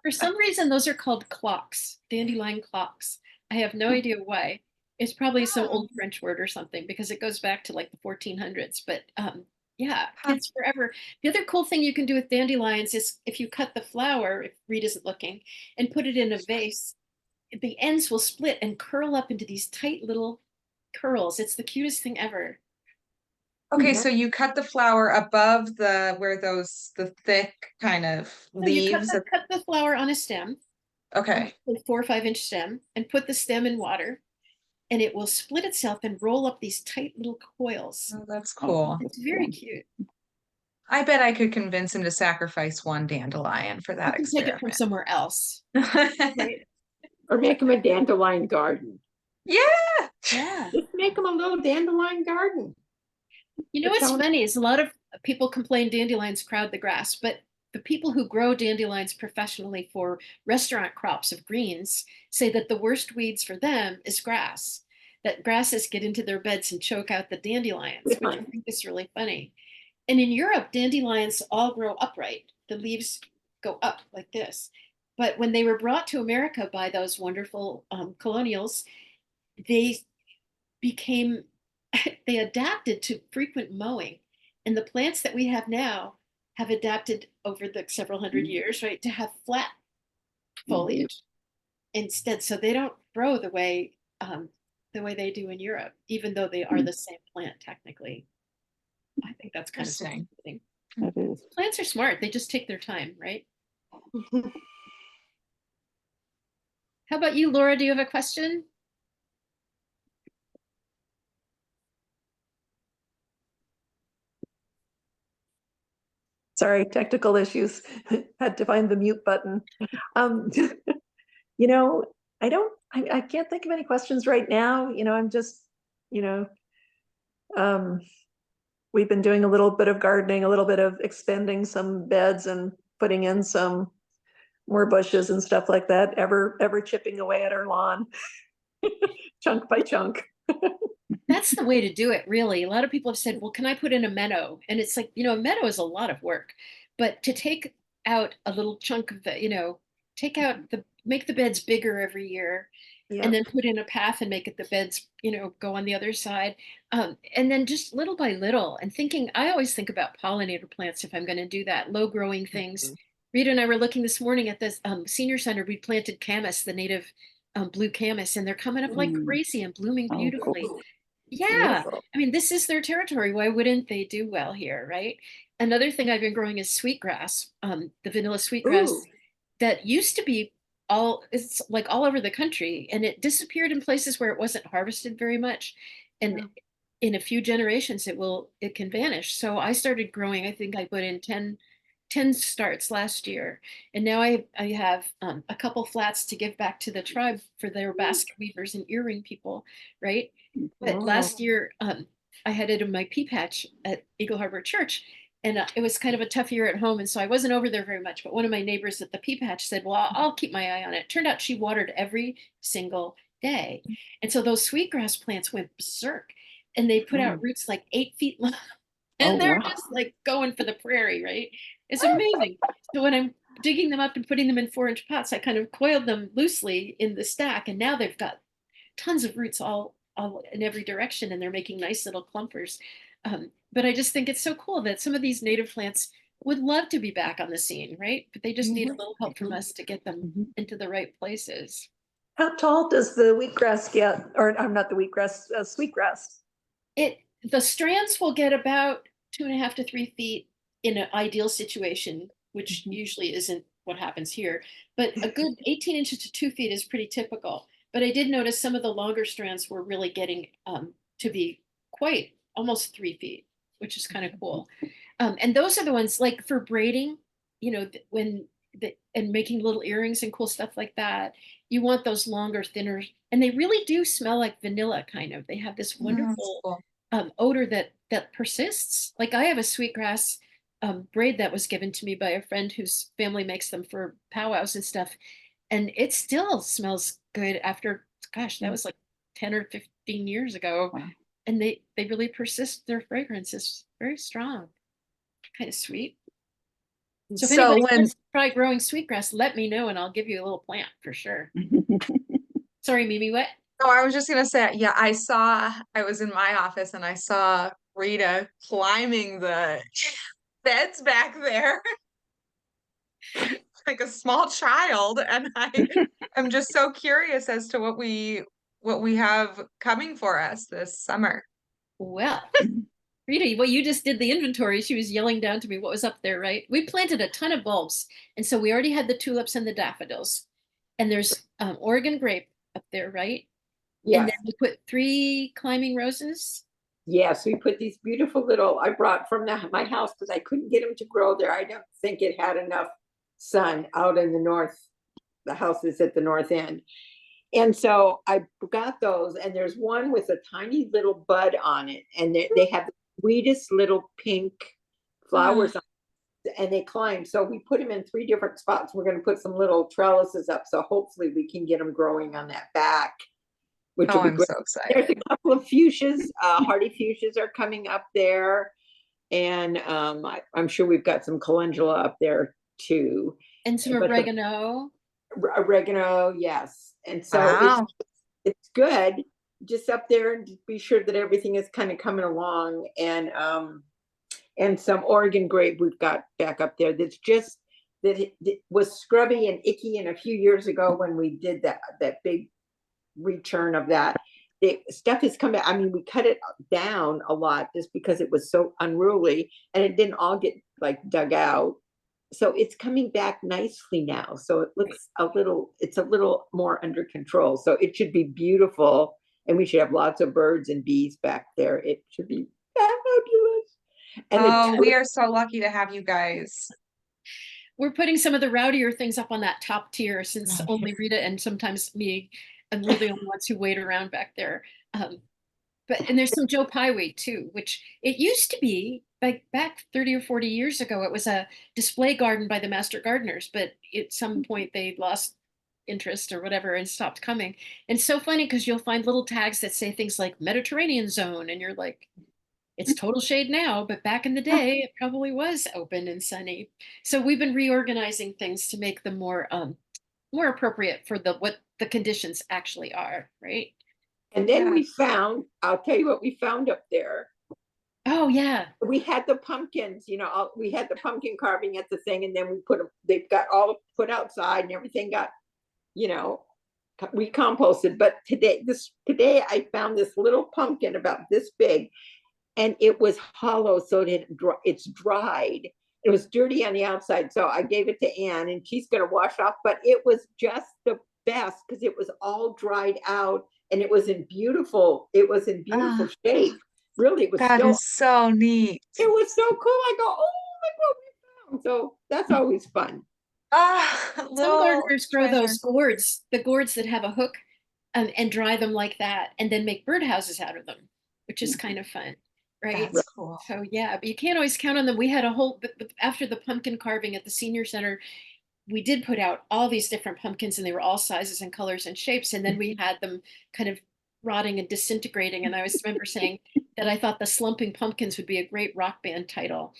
For some reason, those are called clocks, dandelion clocks. I have no idea why. It's probably some Oh. old French word or something because it goes back to like the 1400s. But yeah, Huh. kids forever. The other cool thing you can do with dandelions is if you cut the flower, if Reed isn't looking, and put it in a vase, the ends will split and curl up into these tight little curls. It's the cutest thing ever. Okay, so you cut the flower above the thick kind of So you cut leaves. cut the flower on a stem, Okay. a 4 or 5 inch stem, and put the stem in water, and it will split itself and roll up these tight little coils. Oh, that's Oh, cool. It's very cute. I bet I could convince him to sacrifice one dandelion for You that can take it from experiment. somewhere else. Right? Or make them a dandelion garden. Yeah. Yeah. Just make them a little dandelion garden. You know But what's don't- funny is a lot of people complain dandelions crowd the grass, but the people who grow dandelions professionally for restaurant crops of greens say that the worst weeds for them is grass. That grasses get into their beds and choke out the dandelions, which I think is really funny. And in Europe, dandelions all grow upright. The leaves go up like this. But when they were brought to America by those wonderful colonials, they became, they adapted to frequent mowing. And the plants that we have now have adapted over the several hundred years, right, to have flat foliage instead. So they don't grow the way they do in Europe, even though they are the same plant technically. I think that's kind of Interesting. fascinating. it is. Plants are smart. They just take their time, right? How about you, Laura? Do you have a question? Sorry, technical issues. Had to find the mute button. Um, you know, I can't think of any questions right now. I'm just, you know, um, we've been doing a little bit of gardening, a little bit of expanding some beds and putting in some more bushes and stuff like that, ever chipping away at our lawn, chunk by chunk. That's the way to do it, really. A lot of people have said, well, can I put in a meadow? And it's like, a meadow is a lot of work. But to take out a little chunk of the, take out make the beds bigger every year, Yeah. and then put in a path and make it the beds, go on the other side. And then just little by little, and thinking, I always think about pollinator plants if I'm going to do that, low growing things. Mhm. Rita and I were looking this morning at this senior center. We planted camas, the native blue camas, and they're coming up like Mm. crazy and blooming Oh, cool. beautifully. Yeah. Beautiful. I mean, this is their territory. Why wouldn't they do well here, right? Another thing I've been growing is sweetgrass, the vanilla sweetgrass Ooh. that used to be it's like all over the country, and it disappeared in places where it wasn't harvested very much. And Yeah. in a few generations, it can vanish. So I started growing, I think I put in 10 starts last year. And now I have a couple flats to give back to the tribe for their basket weavers and earring people, right? But Oh. last year, I had it in my pea patch at Eagle Harbor Church, and it was kind of a tough year at home, and so I wasn't over there very much. But one of my neighbors at the pea patch said, "Well, I'll keep my eye on it." Turned out she watered every single day, and so those sweetgrass plants went berserk, and they put out Oh. roots like 8 feet long, Oh, and they're wow. just like going for the prairie, right? It's amazing. So when I'm digging them up and putting them in 4-inch pots, I kind of coiled them loosely in the stack, and now they've got tons of roots all in every direction, and they're making nice little clumpers. But I just think it's so cool that some of these native plants would love to be back on the scene, right? But they just need a Mhm. little help from us to get them Mhm. into the right places. How tall does the wheatgrass get? Or I'm not the wheatgrass, sweetgrass. The strands will get about 2.5 to 3 feet in an ideal situation, which Mhm. usually isn't what happens here. But a good 18 inches to 2 feet is pretty typical. But I did notice some of the longer strands were really getting to be quite almost 3 feet, which is kind of cool. And those are the ones like for braiding, when and making little earrings and cool stuff like that. You want those longer, thinner, and they really do smell like vanilla, kind of. They have this That's wonderful cool. odor that persists. Like I have a sweetgrass braid that was given to me by a friend whose family makes them for powwows and stuff, and it still smells good after. Gosh, that Mm. was like 10 or 15 years ago, Wow. and they really persist. Their fragrance is very strong, kind of sweet. So if So anybody when wants to try growing sweetgrass, let me know and I'll give you a little plant for sure. Sorry, Mimi, what? Oh, I was just gonna say, yeah, I was in my office and I saw Rita climbing the beds back there like a small child, and I'm just so curious as to what we have coming for us this summer. Well, Rita, well, you just did the inventory. She was yelling down to me what was up there, right? We planted a ton of bulbs. And so we already had the tulips and the daffodils. And there's Oregon grape up there, right? And Yes, then we put 3 climbing roses. yes, we put these beautiful little, I brought from my house because I couldn't get them to grow there. I don't think it had enough sun out in the north. The house is at the north end. And so I got those, and there's one with a tiny little bud on it, and they have the sweetest little pink flowers on it, and they climb. So we put them in 3 different spots. We're going to put some little trellises up, so hopefully we can get them growing on that back, which Oh, will be I'm great. so There's excited. a couple of fuchsias, hardy fuchsias are coming up there, and I'm sure we've got some calendula up there too. And some But oregano. oregano, yes. And so Wow. it's good just up there, and be sure that everything is kind of coming along. And some Oregon grape we've got back up there that's just that it was scrubby and icky, and a few years ago when we did that big return of that, the stuff has come back. I mean, we cut it down a lot just because it was so unruly, and it didn't all get like dug out. So it's coming back nicely now. So it looks it's a little more under control. So it should be beautiful, and we should have lots of birds and bees back there. It should be fabulous. And Oh, we are so lucky to have you guys. We're putting some of the rowdier things up on that top tier, since Oh, only Rita and sometimes me, and we're the only ones who wait around back there. And there's some Joe Pye too, which it used to be like back 30 or 40 years ago. It was a display garden by the master gardeners, but at some point they lost interest or whatever and stopped coming. And it's so funny because you'll find little tags that say things like Mediterranean zone, and you're like, it's total shade now, but back in the day, it probably was open and sunny. So we've been reorganizing things to make them more more appropriate for what the conditions actually are, right? And then Yeah. we found, I'll tell you what we found up there. Oh yeah. We had the pumpkins, you know, we had the pumpkin carving at the thing, and then we put them, they got all put outside and everything got, you know, recomposted. But today I found this little pumpkin about this big, and it was hollow, so it's dried. It was dirty on the outside, so I gave it to Anne, and she's gonna wash off. But it was just the best because it was all dried out, and it was in beautiful shape. Really, it was That so is so neat. it was so cool. I go, oh, look what we found. So that's always fun. Some Little gardeners grow treasure. those gourds, the gourds that have a hook, and dry them like that, and then make birdhouses out of them, which is kind of fun, right? That's cool. So yeah, but you can't always count on them. We had a whole after the pumpkin carving at the senior center, we did put out all these different pumpkins, and they were all sizes and colors and shapes, and then we had them kind of rotting and disintegrating. And I was remember saying that I thought the Slumping Pumpkins would be a great rock band title,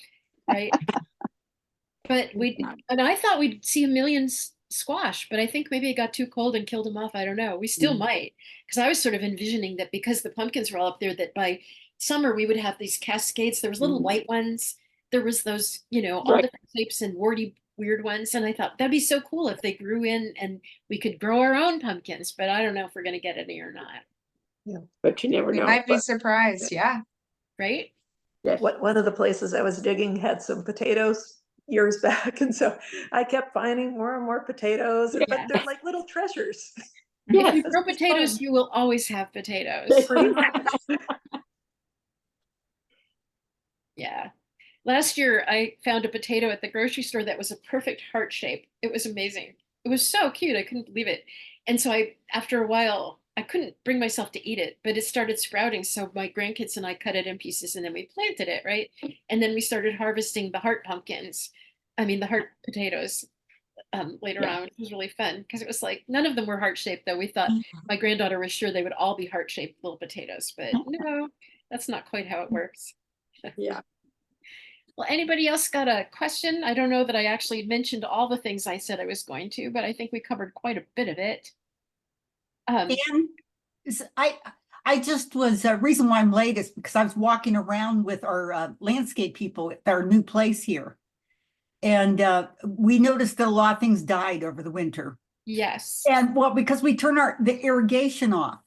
right? But I thought we'd see a million squash, but I think maybe it got too cold and killed them off. I don't know. We still might, because I was sort of envisioning that because the pumpkins were all up there, that by summer we would have these cascades. There was little white ones. There was those, all Right. different shapes and warty, weird ones. And I thought that'd be so cool if they grew in and we could grow our own pumpkins. But I don't know if we're going to get any or not. But you never We know. might be But surprised. Yeah. Right? yes. One of the places I was digging had some potatoes years back, and so I kept finding more and more potatoes, Yeah. but they're like little treasures. If Yes. you It's grow just potatoes, fun. you will always have potatoes. Pretty much. Yeah. Last year, I found a potato at the grocery store that was a perfect heart shape. It was amazing. It was so cute. I couldn't believe it. And so after a while, I couldn't bring myself to eat it, but it started sprouting. So my grandkids and I cut it in pieces, and then we planted it, right? And then we started harvesting the heart pumpkins. I mean, the heart potatoes later on, which was really fun because it was like none of them were heart shaped, though. We thought my granddaughter was sure they would all be heart shaped little potatoes, but no, that's not quite how it works. Yeah. Well, anybody else got a question? I don't know that I actually mentioned all the things I said I was going to, but I think we covered quite a bit of it. And I just was, reason why I'm late is because I was walking around with our landscape people at our new place here. And we noticed that a lot of things died over the winter. Yes. And well, because we turn the irrigation off.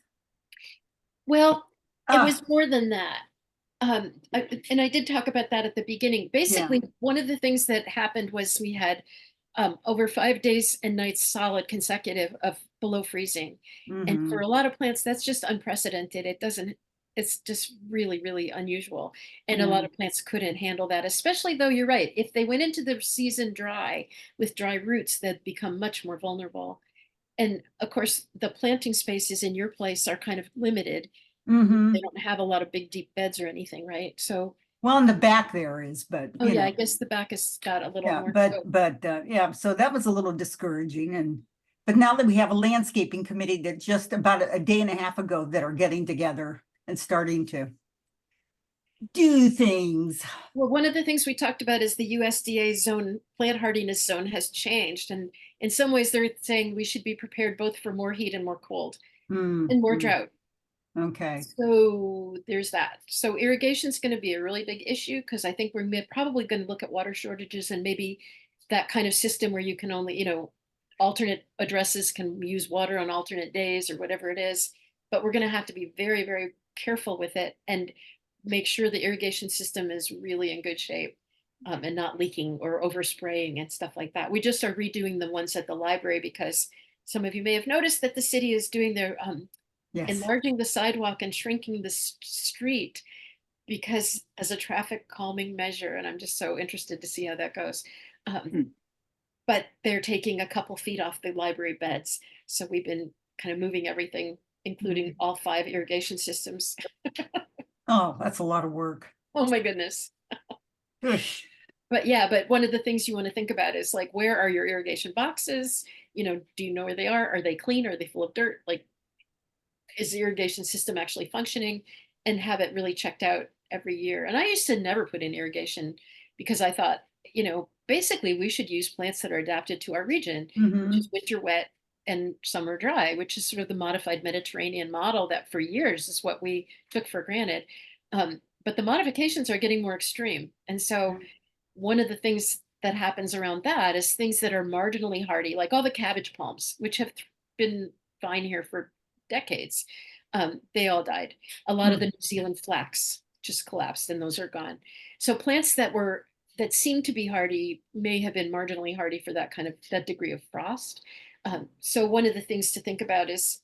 Well, it was more than that. And I did talk about that at the beginning. Basically, one of the things that happened was we had over 5 days and nights solid consecutive of below freezing. And for a lot of plants, that's just unprecedented. It's just really, really unusual. And a lot of plants couldn't handle that, especially though you're right. If they went into the season dry with dry roots, they'd become much more vulnerable. And of course, the planting spaces in your place are kind of limited. They don't have a lot of big, deep beds or anything, right? So, well, in the back there is, but oh yeah, I guess the back has got a little more. Yeah, so that was a little discouraging. But now that we have a landscaping committee that just about a day and a half ago that are getting together and starting to do things. Well, one of the things we talked about is the USDA zone, plant hardiness zone has changed. And in some ways they're saying we should be prepared both for more heat and more cold and more drought. Okay. So there's that. So irrigation is going to be a really big issue because I think we're probably going to look at water shortages and maybe that kind of system where you can only, alternate addresses can use water on alternate days or whatever it is. But we're going to have to be very, very careful with it and make sure the irrigation system is really in good shape and not leaking or overspraying and stuff like that. We just are redoing the ones at the library because some of you may have noticed that the city is doing their enlarging the sidewalk and shrinking the street because as a traffic calming measure. And I'm just so interested to see how that goes. But they're taking a couple feet off the library beds. So we've been kind of moving everything, including all 5 irrigation systems. Oh, that's a lot of work. Oh my goodness. But one of the things you want to think about is like, where are your irrigation boxes? Do you know where they are? Are they clean? Are they full of dirt? Like, is the irrigation system actually functioning? And have it really checked out every year. And I used to never put in irrigation because I thought, basically we should use plants that are adapted to our region, which is winter wet and some are dry, which is sort of the modified Mediterranean model that for years is what we took for granted. But the modifications are getting more extreme. And so one of the things that happens around that is things that are marginally hardy, like all the cabbage palms, which have been fine here for decades. They all died. A lot of the New Zealand flax just collapsed and those are gone. So plants that seem to be hardy may have been marginally hardy for that degree of frost. So one of the things to think about is,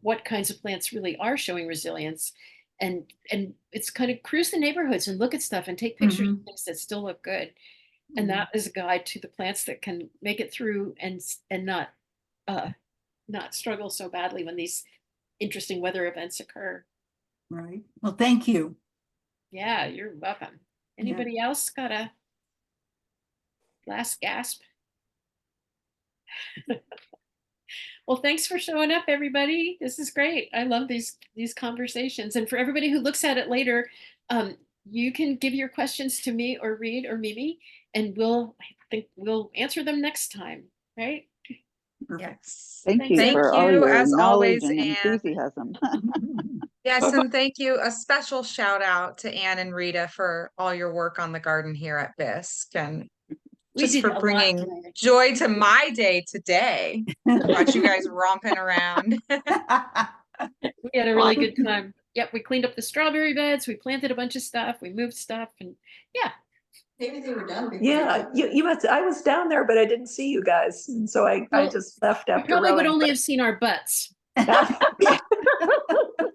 what kinds of plants really are showing resilience, and it's kind of cruise the neighborhoods and look at stuff and take pictures of things that still look good. And that is a guide to the plants that can make it through and not struggle so badly when these interesting weather events occur. Right. Well, thank you. Yeah, you're welcome. Anybody else got a last gasp? Well, thanks for showing up, everybody. This is great. I love these conversations. And for everybody who looks at it later, you can give your questions to me or Reed or Mimi, and we'll answer them next time, right? Yes. Thank you Thank for all you, your as knowledge always, and Anne. enthusiasm. Yes, and thank you. A special shout out to Anne and Rita for all your work on the garden here at Bisque, and just for bringing joy to my day today. Watch you guys romping around. We had a really good time. Yep, we cleaned up the strawberry beds, we planted a bunch of stuff, we moved stuff, and yeah. Maybe they were done. Yeah, you must, I was down there, but I didn't see you guys. And so I just left You after probably would rowing, only but- have seen our butts.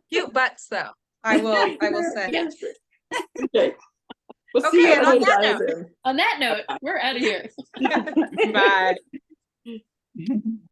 Cute butts, though. I will say. Yeah. Okay. We'll see Okay, you and at on the that dive note- in. On that note, we're out of here. Bye.